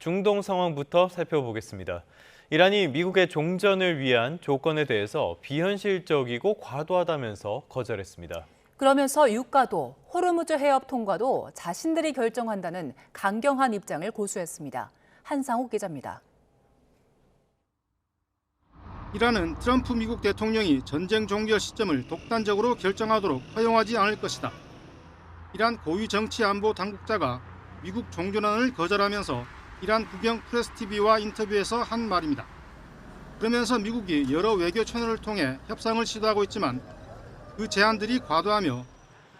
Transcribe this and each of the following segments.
중동 상황부터 살펴보겠습니다. 이란이 미국의 종전을 위한 조건에 대해서 비현실적이고 과도하다면서 거절했습니다. 그러면서 유가도 호르무즈 해협 통과도 자신들이 결정한다는 강경한 입장을 고수했습니다. 한상욱 기자입니다. 이란은 트럼프 미국 대통령이 전쟁 종결 시점을 독단적으로 결정하도록 허용하지 않을 것이다. 이란 고위 정치 안보 당국자가 미국 종전안을 거절하면서 이란 국영 프레스TV와 인터뷰에서 한 말입니다. 그러면서 미국이 여러 외교 채널을 통해 협상을 시도하고 있지만 그 제안들이 과도하며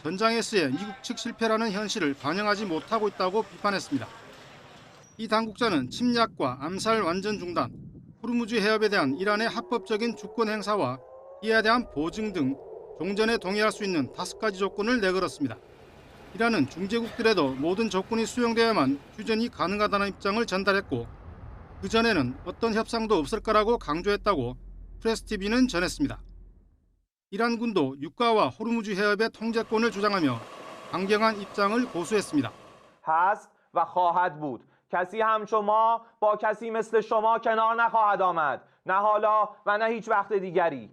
전장에서의 미국 측 실패라는 현실을 반영하지 못하고 있다고 비판했습니다. 이 당국자는 침략과 암살 완전 중단, 호르무즈 해협에 대한 이란의 합법적인 주권 행사와 이에 대한 보증 등 종전에 동의할 수 있는 5가지 조건을 내걸었습니다. 이란은 중재국들에도 모든 조건이 수용되어야만 휴전이 가능하다는 입장을 전달했고 그 전에는 어떤 협상도 없을 거라고 강조했다고 프레스TV는 전했습니다. 이란군도 유가와 호르무즈 해협의 통제권을 주장하며 강경한 입장을 고수했습니다. هست و خواهد بود. کسی همچون ما با کسی مثل شما کنار نخواهد آمد. نه حالا و نه هیچ وقت دیگری.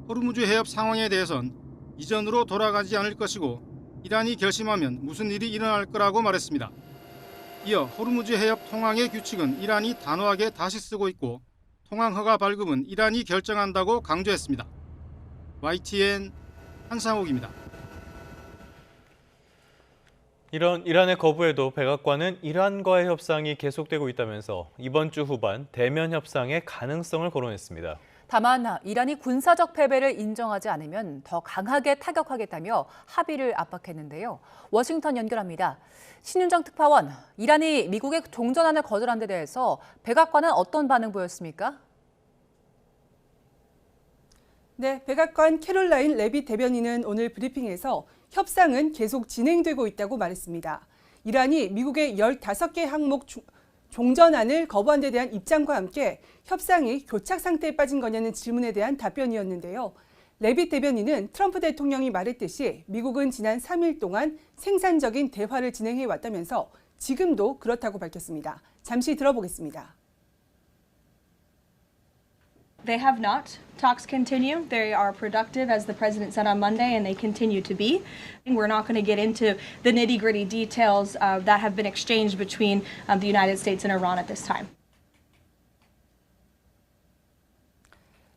호르무즈 해협 상황에 대해선 이전으로 돌아가지 않을 것이고 이란이 결심하면 무슨 일이 일어날 거라고 말했습니다. 이어 호르무즈 해협 통항의 규칙은 이란이 단호하게 다시 쓰고 있고 통항 허가 발급은 이란이 결정한다고 강조했습니다. YTN 한상욱입니다. 이런 이란의 거부에도 백악관은 이란과의 협상이 계속되고 있다면서 이번 주 후반 대면 협상의 가능성을 거론했습니다. 다만 이란이 군사적 패배를 인정하지 않으면 더 강하게 타격하겠다며 합의를 압박했는데요. 워싱턴 연결합니다. 신윤정 특파원, 이란이 미국의 종전안을 거절한 데 대해서 백악관은 어떤 반응 보였습니까? 네, 백악관 캐롤라인 레빗 대변인은 오늘 브리핑에서 협상은 계속 진행되고 있다고 말했습니다. 이란이 미국의 15개 항목 종전안을 거부한 데 대한 입장과 함께 협상이 교착 상태에 빠진 거냐는 질문에 대한 답변이었는데요. 레빗 대변인은 트럼프 대통령이 말했듯이 미국은 지난 3일 동안 생산적인 대화를 진행해 왔다면서 지금도 그렇다고 밝혔습니다. 잠시 들어보겠습니다. They have not. Talks continue. They are productive, as the president said on Monday, and they continue to be. We're not going to get into the nitty-gritty details that have been exchanged between the United States and Iran at this time.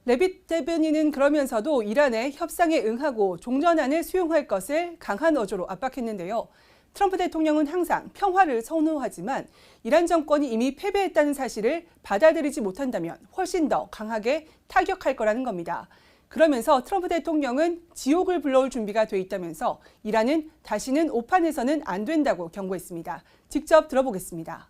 레빗 대변인은 그러면서도 이란의 협상에 응하고 종전안을 수용할 것을 강한 어조로 압박했는데요. 트럼프 대통령은 항상 평화를 선호하지만 이란 정권이 이미 패배했다는 사실을 받아들이지 못한다면 훨씬 더 강하게 타격할 거라는 겁니다. 그러면서 트럼프 대통령은 지옥을 불러올 준비가 돼 있다면서 이란은 다시는 오판에서는 안 된다고 경고했습니다. 직접 들어보겠습니다.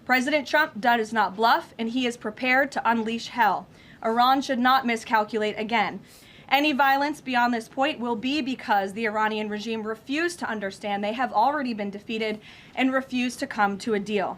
President Trump does not bluff, and he is prepared to unleash hell. Iran should not miscalculate again. Any violence beyond this point will be because the Iranian regime refused to understand they have already been defeated and refused to come to a deal.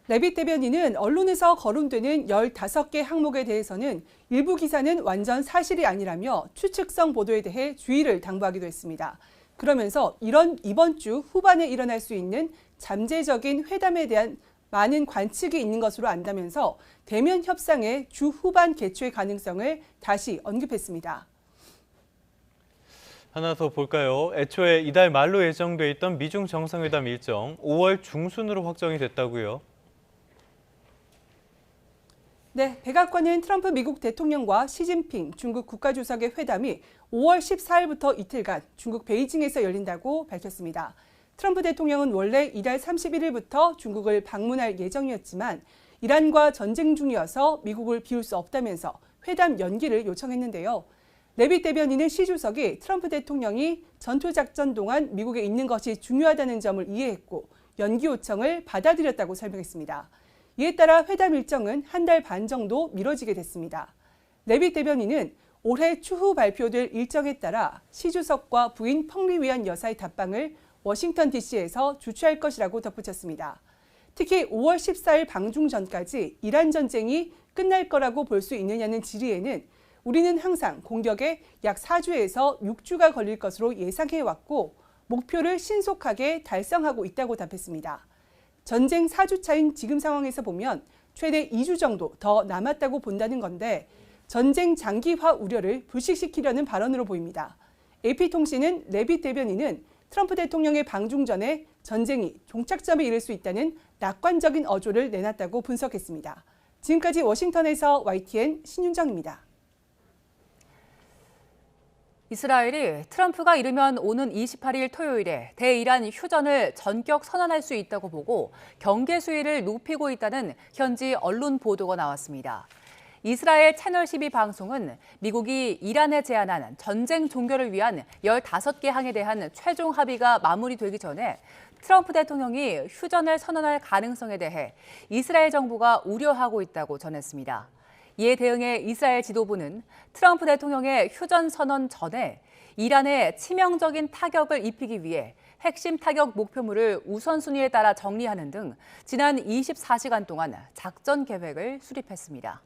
레빗 대변인은 언론에서 거론되는 15개 항목에 대해서는 일부 기사는 완전 사실이 아니라며 추측성 보도에 대해 주의를 당부하기도 했습니다. 그러면서 이번 주 후반에 일어날 수 있는 잠재적인 회담에 대한 많은 관측이 있는 것으로 안다면서 대면 협상의 주 후반 개최 가능성을 다시 언급했습니다. 하나 더 볼까요? 애초에 이달 말로 예정돼 있던 미중 정상회담 일정 5월 중순으로 확정이 됐다고요? 네, 백악관은 트럼프 미국 대통령과 시진핑 중국 국가주석의 회담이 5월 14일부터 이틀간 중국 베이징에서 열린다고 밝혔습니다. 트럼프 대통령은 원래 이달 31일부터 중국을 방문할 예정이었지만 이란과 전쟁 중이어서 미국을 비울 수 없다면서 회담 연기를 요청했는데요. 레빗 대변인은 시 주석이 트럼프 대통령이 전투작전 동안 미국에 있는 것이 중요하다는 점을 이해했고 연기 요청을 받아들였다고 설명했습니다. 이에 따라 회담 일정은 한 달 반 정도 미뤄지게 됐습니다. 레빗 대변인은 올해 추후 발표될 일정에 따라 시 주석과 부인 펑리위안 여사의 답방을 워싱턴 DC에서 주최할 것이라고 덧붙였습니다. 특히 5월 14일 방중 전까지 이란 전쟁이 끝날 거라고 볼 수 있느냐는 질의에는 우리는 항상 공격에 약 4주에서 6주가 걸릴 것으로 예상해왔고 목표를 신속하게 달성하고 있다고 답했습니다. 전쟁 4주차인 지금 상황에서 보면 최대 2주 정도 더 남았다고 본다는 건데 전쟁 장기화 우려를 불식시키려는 발언으로 보입니다. AP통신은 레빗 대변인은 트럼프 대통령의 방중 전에 전쟁이 종착점에 이를 수 있다는 낙관적인 어조를 내놨다고 분석했습니다. 지금까지 워싱턴에서 YTN 신윤정입니다. 이스라엘이 트럼프가 이르면 오는 28일 토요일에 대이란 휴전을 전격 선언할 수 있다고 보고 경계 수위를 높이고 있다는 현지 언론 보도가 나왔습니다. 이스라엘 채널 12 방송은 미국이 이란에 제안한 전쟁 종결을 위한 15개 항에 대한 최종 합의가 마무리되기 전에 트럼프 대통령이 휴전을 선언할 가능성에 대해 이스라엘 정부가 우려하고 있다고 전했습니다. 이에 대응해 이스라엘 지도부는 트럼프 대통령의 휴전 선언 전에 이란에 치명적인 타격을 입히기 위해 핵심 타격 목표물을 우선순위에 따라 정리하는 등 지난 24시간 동안 작전 계획을 수립했습니다.